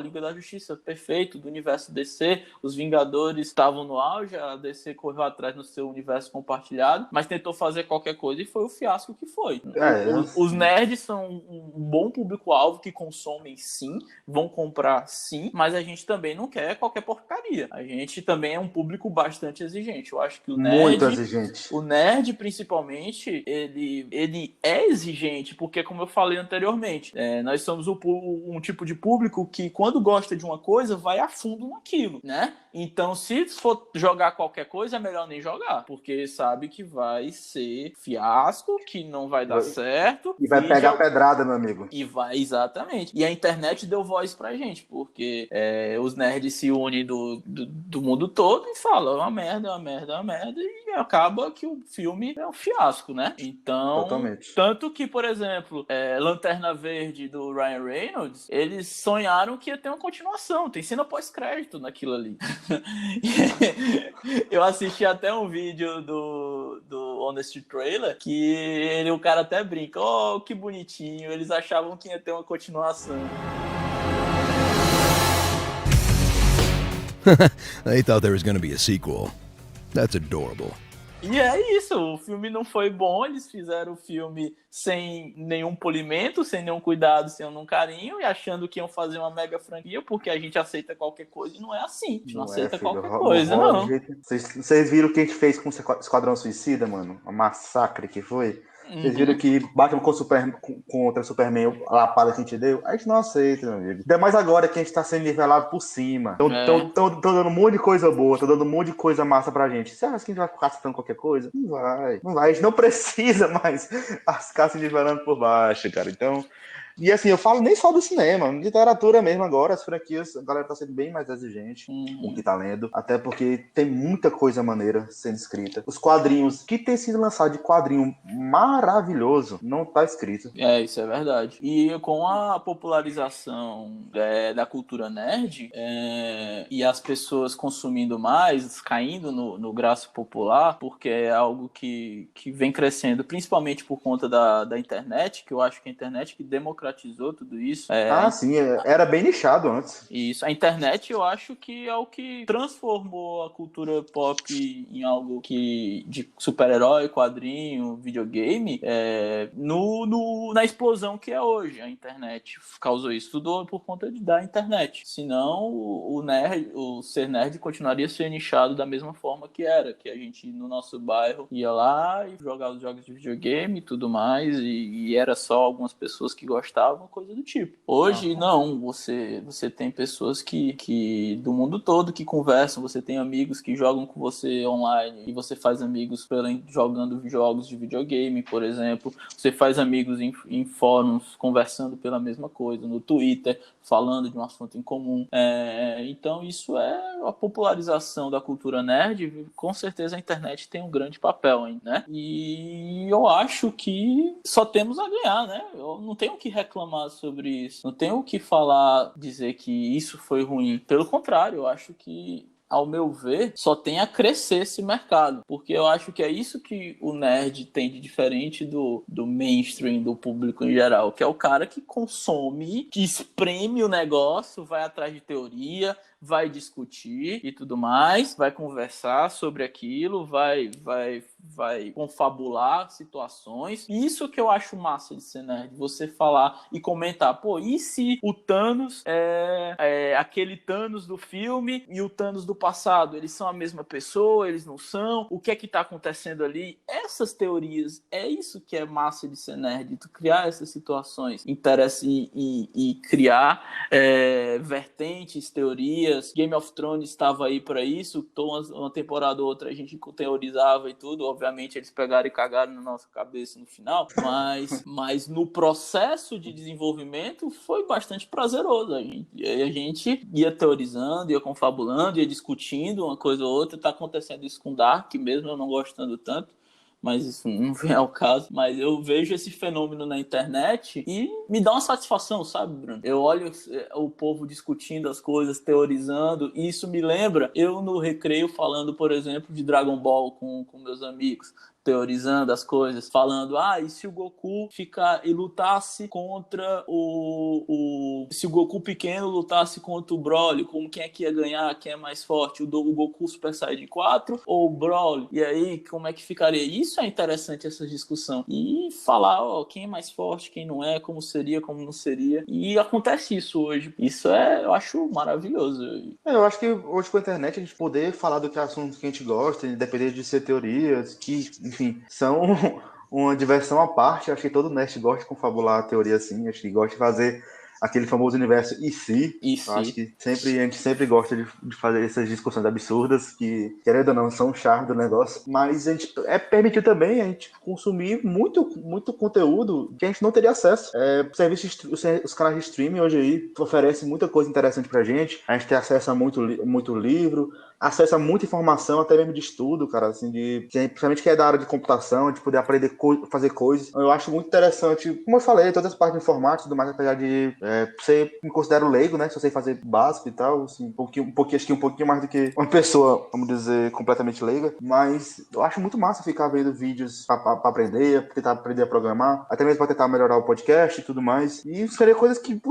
Liga da Justiça, perfeito, do universo DC, os Vingadores estavam no auge, a DC correu atrás no seu universo compartilhado, mas tentou fazer qualquer coisa e foi o fiasco que foi. Os nerds são um bom público-alvo que consomem sim, vão comprar sim, mas a gente também não quer qualquer porcaria. A gente também é um público bastante exigente. Eu acho que o nerd... Muito exigente. O nerd, principalmente, ele é exigente, porque, como eu falei anteriormente, nós somos um tipo de público que, quando gosta de uma coisa, vai a fundo naquilo, né? Então, se for jogar qualquer coisa, é melhor nem jogar, porque sabe que vai ser fiasco, que não vai dar certo. E vai pegar pedrada, meu amigo. Exatamente. E a internet deu voz pra gente, porque os nerds se unem do mundo todo e falam, é uma merda, e acaba que o filme é um fiasco, né? Então, totalmente. Tanto que, por exemplo, Lanterna Verde do Ryan Reynolds, eles sonharam que ia ter uma continuação, tem cena pós-crédito naquilo ali. Eu assisti até um vídeo do Honest Trailer que o cara até brinca, que bonitinho, eles achavam que ia ter uma continuação. They thought there was going to be a sequel. That's adorable. E é isso, o filme não foi bom, eles fizeram o filme sem nenhum polimento, sem nenhum cuidado, sem nenhum carinho, e achando que iam fazer uma mega franquia, porque a gente aceita qualquer coisa, e não é assim, a gente não aceita qualquer coisa, não. Vocês viram o que a gente fez com o Esquadrão Suicida, mano? O massacre que foi? Vocês viram que Batman contra Superman, a lapada que a gente deu? A gente não aceita, meu amigo. Ainda mais agora que a gente tá sendo nivelado por cima. Estão dando um monte de coisa boa, estão dando um monte de coisa massa pra gente. Você acha que a gente vai ficar aceitando qualquer coisa? Não vai. A gente não precisa mais ficar se nivelando por baixo, cara. Então... E assim, eu falo nem só do cinema, literatura mesmo agora, as franquias, a galera tá sendo bem mais exigente com o que tá lendo, até porque tem muita coisa maneira sendo escrita. Os quadrinhos, que tem sido lançado de quadrinho maravilhoso, não tá escrito. Isso é verdade. E com a popularização da cultura nerd, e as pessoas consumindo mais, caindo no graço popular, porque é algo que vem crescendo, principalmente por conta da internet, que eu acho que a internet que democratizou tudo isso. Sim, era bem nichado antes. Isso, a internet eu acho que é o que transformou a cultura pop em algo de super-herói, quadrinho, videogame, na explosão que é hoje. A internet causou isso tudo por conta da internet. Senão, o ser nerd continuaria sendo nichado da mesma forma que era, que a gente no nosso bairro ia lá e jogava os jogos de videogame e tudo mais, e era só algumas pessoas que gostavam, coisa do tipo. Hoje, não. Você tem pessoas que do mundo todo que conversam, você tem amigos que jogam com você online, e você faz amigos jogando jogos de videogame, por exemplo. Você faz amigos em fóruns conversando pela mesma coisa, no Twitter, falando de um assunto em comum. Então, isso é a popularização da cultura nerd. Com certeza a internet tem um grande papel, né? E eu acho que só temos a ganhar, né? Eu não tenho o que reclamar sobre isso. Não tenho o que falar, dizer que isso foi ruim. Pelo contrário, eu acho que, ao meu ver, só tem a crescer esse mercado. Porque eu acho que é isso que o nerd tem de diferente do mainstream, do público em geral, que é o cara que consome, que espreme o negócio, vai atrás de teoria, vai discutir e tudo mais, vai conversar sobre aquilo, vai confabular situações. Isso que eu acho massa de ser nerd, você falar e comentar, e se o Thanos é aquele Thanos do filme e o Thanos do passado, eles são a mesma pessoa, eles não são, o que é que tá acontecendo ali? Essas teorias, é isso que é massa de ser nerd, tu criar essas situações, interessa e criar vertentes, teorias. Game of Thrones estava aí para isso, uma temporada ou outra a gente teorizava e tudo, obviamente eles pegaram e cagaram na nossa cabeça no final, mas no processo de desenvolvimento foi bastante prazeroso. A gente ia teorizando, ia confabulando, ia discutindo uma coisa ou outra. Tá acontecendo isso com Dark, mesmo eu não gostando tanto, mas isso não vem ao caso. Mas eu vejo esse fenômeno na internet e me dá uma satisfação, sabe, Bruno? Eu olho o povo discutindo as coisas, teorizando, e isso me lembra eu no recreio falando, por exemplo, de Dragon Ball com meus amigos. teorizando as coisas, falando, e se o Goku ficar e lutasse contra se o Goku pequeno lutasse contra o Broly, como quem é que ia ganhar, quem é mais forte, o Goku Super Saiyajin 4 ou o Broly? E aí, como é que ficaria? Isso é interessante, essa discussão. E falar, quem é mais forte, quem não é, como seria, como não seria. E acontece isso hoje. Isso eu acho maravilhoso. Eu acho que hoje com a internet a gente poder falar do que assuntos que a gente gosta, independente de ser teorias, que, enfim, são uma diversão à parte. Acho que todo nerd gosta de confabular a teoria assim, acho que gosta de fazer aquele famoso universo e se. Eu acho que a gente sempre gosta de fazer essas discussões absurdas, que, querendo ou não, são o charme do negócio. Mas a gente permitiu também a gente consumir muito, muito conteúdo que a gente não teria acesso. Os canais de streaming hoje aí oferecem muita coisa interessante pra gente. A gente tem acesso a muito livro, acesso a muita informação, até mesmo de estudo, cara, assim, principalmente que é da área de computação, de poder aprender fazer coisas. Eu acho muito interessante, como eu falei, todas as partes de informática e tudo mais, apesar de você me considero leigo, né? Se eu sei fazer básico e tal, assim, acho que um pouquinho mais do que uma pessoa, vamos dizer, completamente leiga. Mas eu acho muito massa ficar vendo vídeos pra aprender, pra tentar aprender a programar, até mesmo pra tentar melhorar o podcast e tudo mais. E seria coisas que,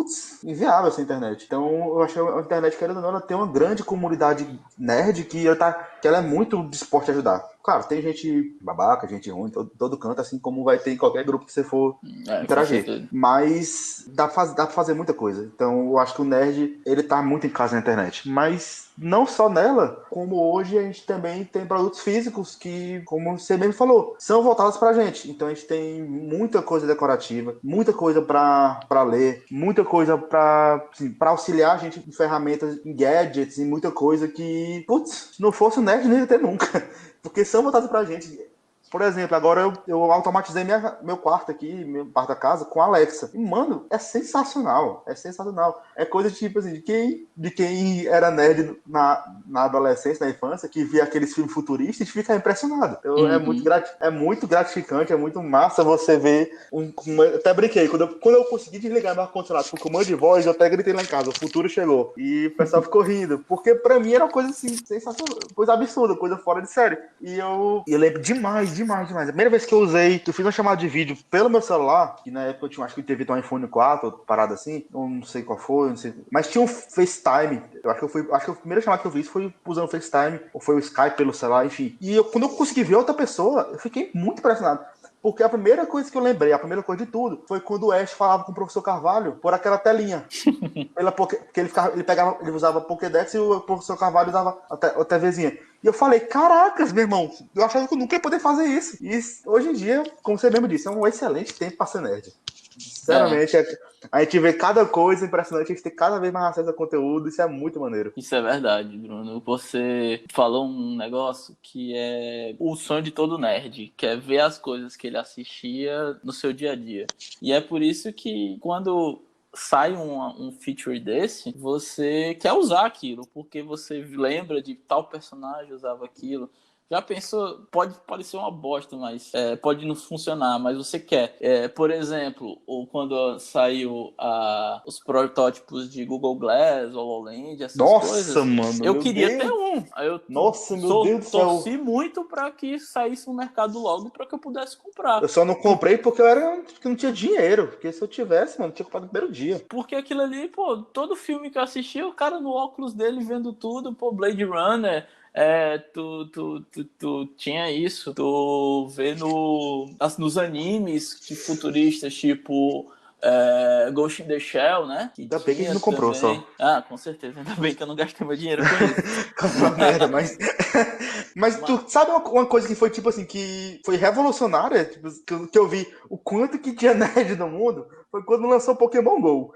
inviáveis essa internet. Então, eu acho que a internet, querendo ou não, ela tem uma grande comunidade nerd que ela é muito disposta a ajudar. Claro, tem gente babaca, gente ruim, todo canto, assim como vai ter em qualquer grupo que você for interagir. Mas dá pra fazer muita coisa. Então, eu acho que o nerd, ele tá muito em casa na internet. Mas não só nela, como hoje a gente também tem produtos físicos que, como você mesmo falou, são voltados pra gente. Então, a gente tem muita coisa decorativa, muita coisa pra ler, muita coisa pra auxiliar a gente em ferramentas, em gadgets, e muita coisa que, se não fosse o nerd, não ia ter nunca. Porque são voltados pra gente. Por exemplo, agora eu automatizei meu quarto aqui, meu quarto da casa, com a Alexa. E, mano, é sensacional. É sensacional. É coisa tipo assim, de quem era nerd na adolescência, na infância, que via aqueles filmes futuristas e fica impressionado. Então, é muito gratificante, é muito massa você ver. Eu até brinquei, quando eu consegui desligar meu ar-condicionado com comando de voz, eu até gritei lá em casa, o futuro chegou. E o pessoal ficou rindo. Porque pra mim era uma coisa assim, sensacional, coisa absurda, coisa fora de série. E eu lembro demais. A primeira vez que eu fiz uma chamada de vídeo pelo meu celular, que na época eu acho que eu teve um iPhone 4, parada assim, eu não sei qual foi, não sei. Mas tinha um FaceTime. Eu acho que a primeira chamada que eu fiz foi usando o FaceTime, ou foi o Skype pelo celular, enfim. E quando eu consegui ver outra pessoa, eu fiquei muito impressionado. Porque a primeira coisa que eu lembrei, a primeira coisa de tudo, foi quando o Ash falava com o professor Carvalho por aquela telinha. Porque ele usava Pokédex e o professor Carvalho usava a TVzinha. E eu falei, caracas, meu irmão, eu achava que eu nunca ia poder fazer isso. E hoje em dia, como você mesmo disse, é um excelente tempo pra ser nerd. Sinceramente, a gente vê cada coisa impressionante, a gente tem cada vez mais acesso a conteúdo, isso é muito maneiro. Isso é verdade, Bruno. Você falou um negócio que é o sonho de todo nerd, que é ver as coisas que ele assistia no seu dia a dia. E é por isso que quando sai um feature desse, você quer usar aquilo, porque você lembra de tal personagem usava aquilo. Já pensou? Pode parecer uma bosta, mas pode não funcionar, mas você quer. Por exemplo, ou quando saiu os protótipos de Google Glass, HoloLens, essas coisas. Nossa, mano. Eu queria ter um. Nossa, meu Deus do céu. Torci muito para que saísse no mercado logo para que eu pudesse comprar. Eu só não comprei porque porque não tinha dinheiro. Porque se eu tivesse, mano, eu tinha comprado no primeiro dia. Porque aquilo ali, todo filme que eu assisti, o cara no óculos dele vendo tudo, Blade Runner. Tu tinha isso, tu vê nos animes futuristas, tipo Ghost in the Shell, né? Ainda bem que a gente não comprou também. Só. Com certeza, ainda bem que eu não gastei meu dinheiro com isso. Uma merda, mas tu sabe uma coisa que foi tipo assim, que foi revolucionária, tipo, que eu vi o quanto que tinha nerd no mundo? Foi quando lançou Pokémon GO.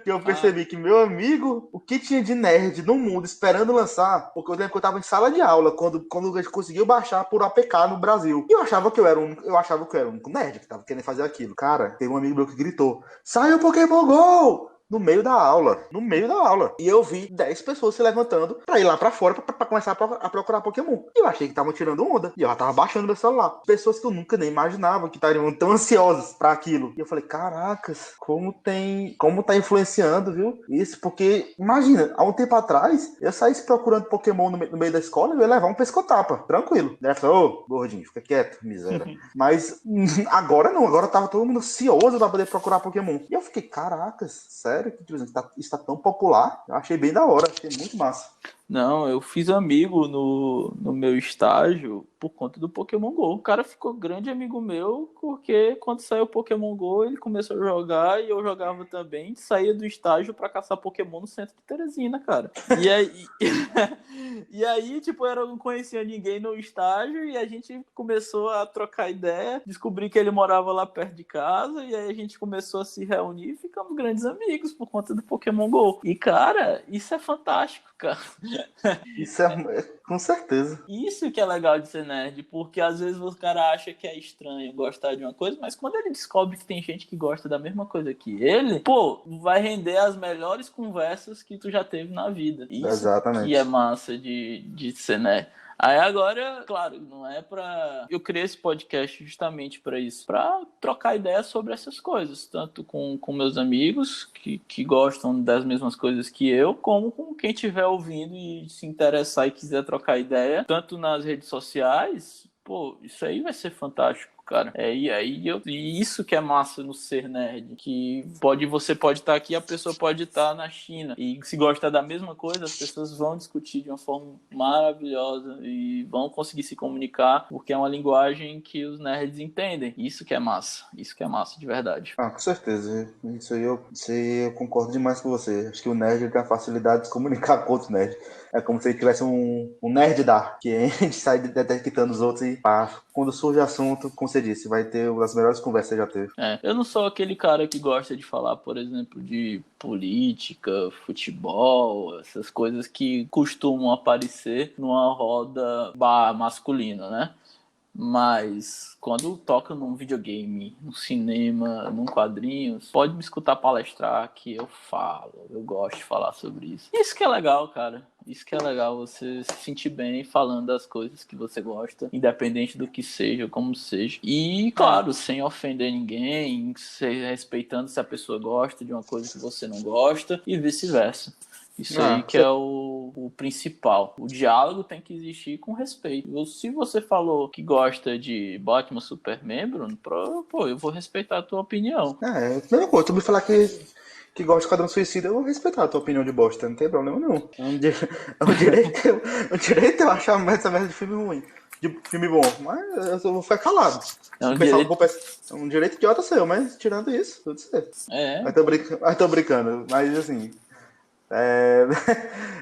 Que eu percebi que, meu amigo, o que tinha de nerd no mundo esperando lançar, porque eu lembro que eu tava em sala de aula quando a gente conseguiu baixar por APK no Brasil. E eu achava que eu era um único nerd que tava querendo fazer aquilo. Cara, teve um amigo meu que gritou: saiu Pokémon GO! no meio da aula. No meio da aula. E eu vi 10 pessoas se levantando pra ir lá pra fora pra começar a procurar Pokémon. E eu achei que estavam tirando onda. E eu já tava baixando meu celular. Pessoas que eu nunca nem imaginava que estariam tão ansiosas pra aquilo. E eu falei, caracas, como tá influenciando, viu? Isso, porque, imagina, há um tempo atrás, eu saísse procurando Pokémon no meio da escola e eu ia levar um pescotapa, tranquilo. Daí ela falou, ô, gordinho, fica quieto, miséria. Mas agora não, agora tava todo mundo ansioso pra poder procurar Pokémon. E eu fiquei, caracas, sério que tipo, isso tá tão popular? Eu achei bem da hora, achei muito massa. Não, eu fiz amigo no meu estágio por conta do Pokémon GO. O cara ficou grande amigo meu porque quando saiu o Pokémon GO ele começou a jogar e eu jogava também. Saía do estágio pra caçar Pokémon no centro de Teresina, cara. E aí, e aí tipo, eu não conhecia ninguém no estágio e a gente começou a trocar ideia. Descobri que ele morava lá perto de casa e aí a gente começou a se reunir e ficamos grandes amigos por conta do Pokémon GO. E, cara, isso é fantástico, cara. Isso é com certeza. Isso que é legal de ser nerd, porque às vezes o cara acha que é estranho gostar de uma coisa, mas quando ele descobre que tem gente que gosta da mesma coisa que ele, pô, vai render as melhores conversas que tu já teve na vida. Isso Exatamente. que é massa de ser nerd. Aí agora, claro, não é pra... Eu criei esse podcast justamente pra isso, pra trocar ideias sobre essas coisas, tanto com meus amigos que gostam das mesmas coisas que eu, como com quem estiver ouvindo e se interessar e quiser trocar ideia, tanto nas redes sociais. Pô, isso aí vai ser fantástico, cara. E isso que é massa no ser nerd, que você pode estar aqui, a pessoa pode estar na China, e se gostar da mesma coisa, as pessoas vão discutir de uma forma maravilhosa e vão conseguir se comunicar, porque é uma linguagem que os nerds entendem. Isso que é massa de verdade. Ah, com certeza. Isso aí eu concordo demais com você. Acho que o nerd tem a facilidade de se comunicar com outros nerds. É como se ele tivesse um nerd dar, que a gente sai detectando os outros e pá, quando surge assunto, como você disse, vai ter uma das melhores conversas que já teve. Eu não sou aquele cara que gosta de falar, por exemplo, de política, futebol, essas coisas que costumam aparecer numa roda masculina, né? Mas quando toca num videogame, num cinema, num quadrinhos, pode me escutar palestrar que eu falo, eu gosto de falar sobre isso. Isso que é legal, cara. Isso que é legal, você se sentir bem falando das coisas que você gosta, independente do que seja, como seja. E, claro, sem ofender ninguém, respeitando se a pessoa gosta de uma coisa que você não gosta e vice-versa. Isso aí que é o principal. O diálogo tem que existir com respeito. Se você falou que gosta de Batman Superman, Bruno, pô, eu vou respeitar a tua opinião. Mesma coisa, tu me falar que gosta de Esquadrão Suicida, eu vou respeitar a tua opinião de bosta, não tem problema não. É um direito eu achar essa merda de filme ruim. De filme bom, mas eu vou ficar calado. É um direito idiota seu, mas tirando isso, tudo certo. Mas tô brincando, mas assim...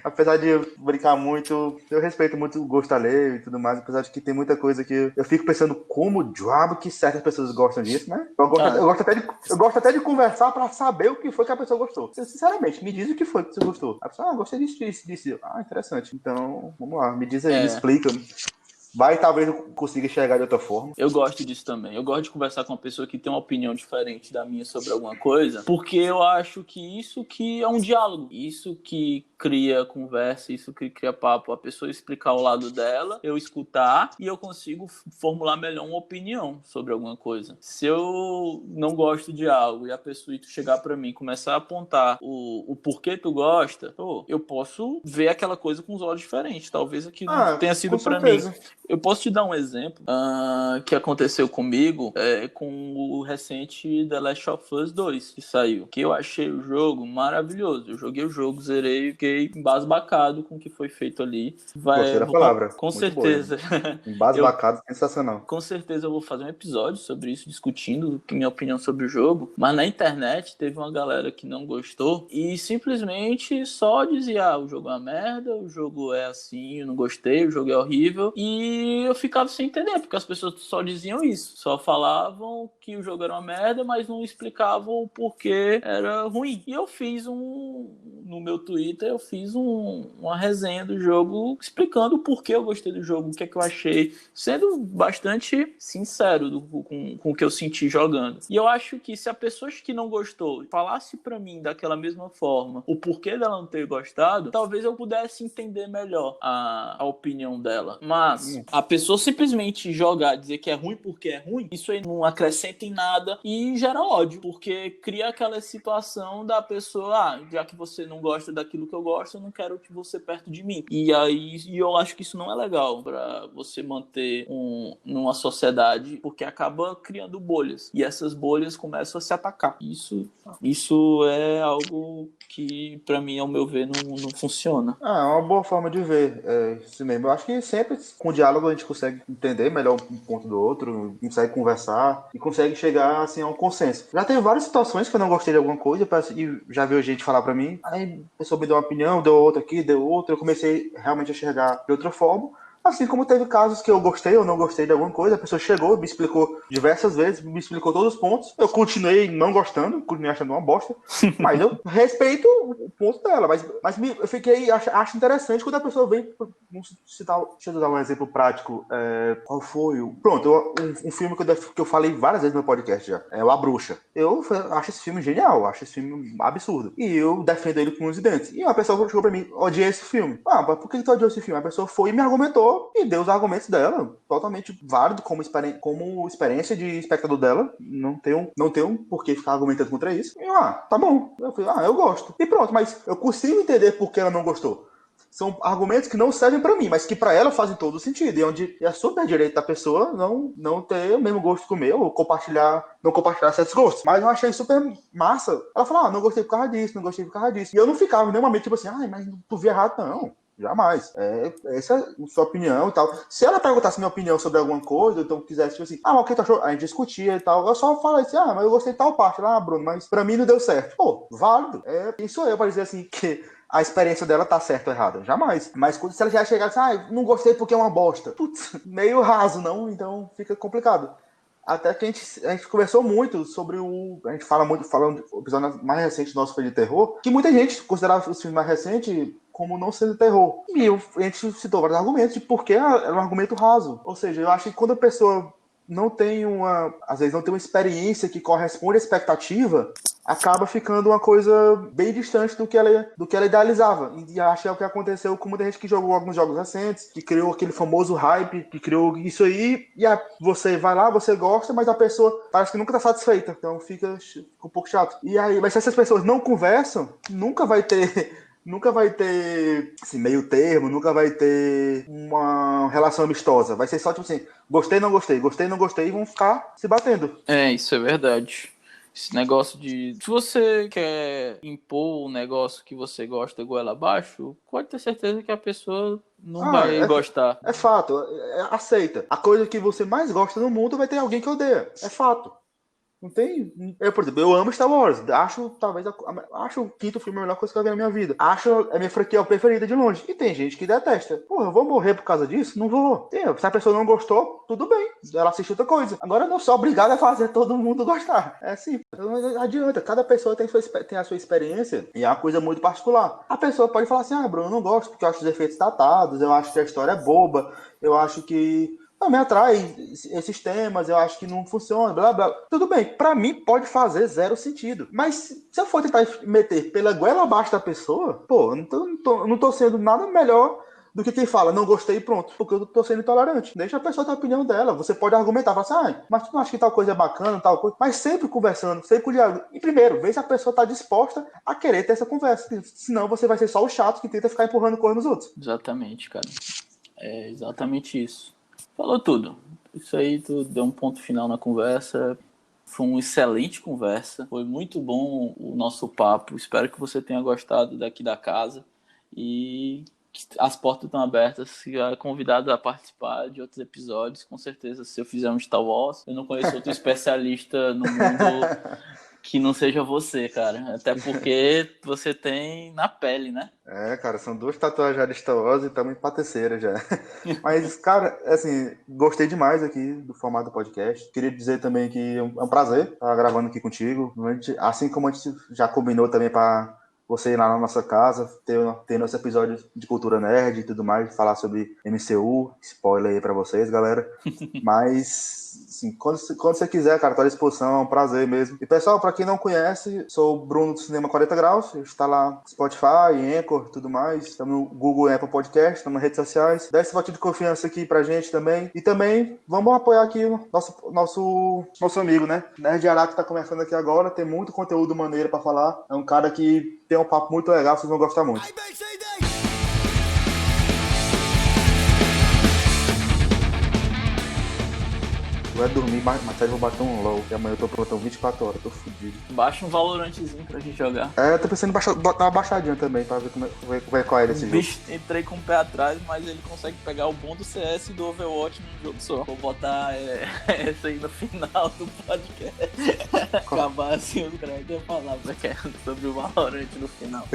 apesar de eu brincar muito, eu respeito muito o gosto alheio e tudo mais, apesar de que tem muita coisa que eu fico pensando como diabo que certas pessoas gostam disso, né? Eu gosto até de conversar pra saber o que foi que a pessoa gostou. Sinceramente, me diz o que foi que você gostou. A pessoa, gostei disso. Interessante. Então, vamos lá, me diz aí, me explica. Vai, talvez eu consiga enxergar de outra forma. Eu gosto disso também. Eu gosto de conversar com uma pessoa que tem uma opinião diferente da minha sobre alguma coisa, porque eu acho que isso que é um diálogo. Isso que cria conversa, isso que cria papo. A pessoa explicar o lado dela, eu escutar e eu consigo formular melhor uma opinião sobre alguma coisa. Se eu não gosto de algo e a pessoa chegar pra mim e começar a apontar o porquê tu gosta, eu posso ver aquela coisa com os olhos diferentes. Talvez aquilo tenha sido pra mim. Eu posso te dar um exemplo que aconteceu comigo com o recente The Last of Us 2 que saiu, que eu achei o jogo maravilhoso. Eu joguei o jogo, zerei, fiquei embasbacado com o que foi feito ali. Gostei da palavra. Com certeza. Embasbacado, sensacional. Com certeza eu vou fazer um episódio sobre isso, discutindo minha opinião sobre o jogo. Mas na internet teve uma galera que não gostou e simplesmente só dizia: o jogo é uma merda, o jogo é assim, eu não gostei, o jogo é horrível. E eu ficava sem entender, porque as pessoas só diziam isso. Só falavam que o jogo era uma merda, mas não explicavam o porquê era ruim. E eu fiz no meu Twitter eu fiz uma resenha do jogo explicando o porquê eu gostei do jogo, o que é que eu achei, sendo bastante sincero com o que eu senti jogando. E eu acho que se a pessoa que não gostou falasse pra mim daquela mesma forma o porquê dela não ter gostado, talvez eu pudesse entender melhor a opinião dela. Mas a pessoa simplesmente jogar, dizer que é ruim porque é ruim, isso aí não acrescenta em nada e gera ódio, porque cria aquela situação da pessoa, já que você não gosta daquilo que eu gosto, eu não quero que você perto de mim. E aí eu acho que isso não é legal pra você manter numa sociedade, porque acaba criando bolhas. E essas bolhas começam a se atacar. Isso é algo que, pra mim, ao meu ver, não funciona. É uma boa forma de ver isso mesmo. Eu acho que sempre com o diálogo a gente consegue entender melhor um ponto do outro, consegue conversar e consegue chegar assim, a um consenso. Já teve várias situações que eu não gostei de alguma coisa e já veio gente falar pra mim, aí a pessoa me deu uma opinião, deu outra aqui, deu outra, eu comecei realmente a enxergar de outra forma. Assim como teve casos que eu gostei ou não gostei de alguma coisa, a pessoa chegou, me explicou diversas vezes, me explicou todos os pontos. Eu continuei não gostando, continuei achando uma bosta, mas eu respeito o ponto dela. Mas eu fiquei, acho interessante quando a pessoa vem. Deixa eu dar um exemplo prático. Qual foi o. Pronto, um filme que eu falei várias vezes no podcast já. É o A Bruxa. Eu acho esse filme genial, acho esse filme absurdo. E eu defendo ele com os dentes. E uma pessoa chegou pra mim, odiei esse filme. Mas por que tu odiou esse filme? A pessoa foi e me argumentou e deu os argumentos dela, totalmente válido como experiência de espectador dela, não tenho por que ficar argumentando contra isso. E tá bom, eu falei, eu gosto. E pronto, mas eu consigo entender por que ela não gostou. São argumentos que não servem pra mim, mas que pra ela fazem todo sentido, e onde é super direito da pessoa não ter o mesmo gosto que o meu, ou não compartilhar certos gostos. Mas eu achei super massa. Ela falou, não gostei por causa disso, não gostei por causa disso. E eu não ficava em nenhum momento tipo assim, mas tu viu errado, não. Jamais. Essa é a sua opinião e tal. Se ela perguntasse minha opinião sobre alguma coisa, então quisesse, tipo assim, o que tu achou? A gente discutia e tal. Eu só falei assim, mas eu gostei de tal parte lá, Bruno, mas pra mim não deu certo. Pô, válido. Quem sou eu pra dizer assim que a experiência dela tá certa ou errada? Jamais. Mas se ela já chegar assim, não gostei porque é uma bosta. Putz, meio raso, não? Então fica complicado. Até que a gente conversou muito sobre a gente falando o episódio mais recente nosso foi de terror, que muita gente considerava os filmes mais recentes como não sendo terror. E a gente citou vários argumentos de porque era um argumento raso. Ou seja, eu acho que quando a pessoa às vezes não tem uma experiência que corresponde à expectativa, acaba ficando uma coisa bem distante do que ela idealizava. E acho que é o que aconteceu com muita gente que jogou alguns jogos recentes, que criou aquele famoso hype, que criou isso aí, e você vai lá, você gosta, mas a pessoa parece que nunca tá satisfeita. Então fica um pouco chato. E aí, mas se essas pessoas não conversam, nunca vai ter assim, meio termo, nunca vai ter uma relação amistosa. Vai ser só tipo assim, gostei, não gostei, gostei, não gostei, e vão ficar se batendo. Isso é verdade. Esse negócio de... Se você quer impor um negócio que você gosta goela abaixo, pode ter certeza que a pessoa não vai gostar. É fato, aceita. A coisa que você mais gosta no mundo vai ter alguém que odeia. É fato. Não tem... por exemplo, eu amo Star Wars. Acho o quinto filme a melhor coisa que eu vi na minha vida. Acho a minha franquia preferida de longe. E tem gente que detesta. Eu vou morrer por causa disso? Não vou. Se a pessoa não gostou, tudo bem. Ela assiste outra coisa. Agora eu não sou obrigado a fazer todo mundo gostar. É assim. Não adianta. Cada pessoa tem a sua experiência e é uma coisa muito particular. A pessoa pode falar assim, Bruno, eu não gosto porque eu acho os efeitos datados, eu acho que a história é boba, eu acho que... não me atrai esses temas, eu acho que não funciona, blá blá. Tudo bem, pra mim pode fazer zero sentido. Mas se eu for tentar meter pela goela abaixo da pessoa, eu não tô sendo nada melhor do que quem fala, não gostei e pronto, porque eu tô sendo intolerante. Deixa a pessoa ter a opinião dela. Você pode argumentar, falar assim, mas tu não acha que tal coisa é bacana, tal coisa. Mas sempre conversando, sempre com o diálogo. E primeiro, vê se a pessoa tá disposta a querer ter essa conversa. Senão você vai ser só o chato que tenta ficar empurrando coisa nos outros. Exatamente, cara. É exatamente isso. Falou tudo. Isso aí, tu deu um ponto final na conversa. Foi uma excelente conversa. Foi muito bom o nosso papo. Espero que você tenha gostado daqui da casa. E as portas estão abertas. Se é convidado a participar de outros episódios, com certeza, se eu fizer um Star Wars, eu não conheço outro especialista no mundo que não seja você, cara. Até porque você tem na pele, né? Cara, são 2 tatuagens já de Star Wars e estamos em pateceira já. Mas, cara, assim, gostei demais aqui do formato do podcast. Queria dizer também que é um prazer estar gravando aqui contigo. Assim como a gente já combinou também para você ir lá na nossa casa, ter nosso episódio de cultura nerd e tudo mais, falar sobre MCU, spoiler aí pra vocês, galera. Mas, assim, quando você quiser, cara, tô à disposição, é um prazer mesmo. E, pessoal, pra quem não conhece, sou o Bruno do Cinema 40 Graus, a gente tá lá no Spotify, Anchor, tudo mais, estamos no Google e Apple Podcast, estamos nas redes sociais. Dá esse voto de confiança aqui pra gente também. E também, vamos apoiar aqui o nosso amigo, né? Nerd Ará, que tá começando aqui agora, tem muito conteúdo maneiro pra falar. É um cara que tem um papo muito legal, vocês vão gostar muito. Vai dormir, mais tarde eu vou bater um LOL, que amanhã eu tô plantão 24 horas, tô fudido. Baixa um Valorantezinho pra gente jogar. Eu tô pensando em dar uma baixadinha também, pra ver qual é desse jogo. Bicho, entrei com o pé atrás, mas ele consegue pegar o bom do CS e do Overwatch num jogo só. Vou botar essa aí no final do podcast. Acabar assim os créditos e falar sobre o Valorant no final.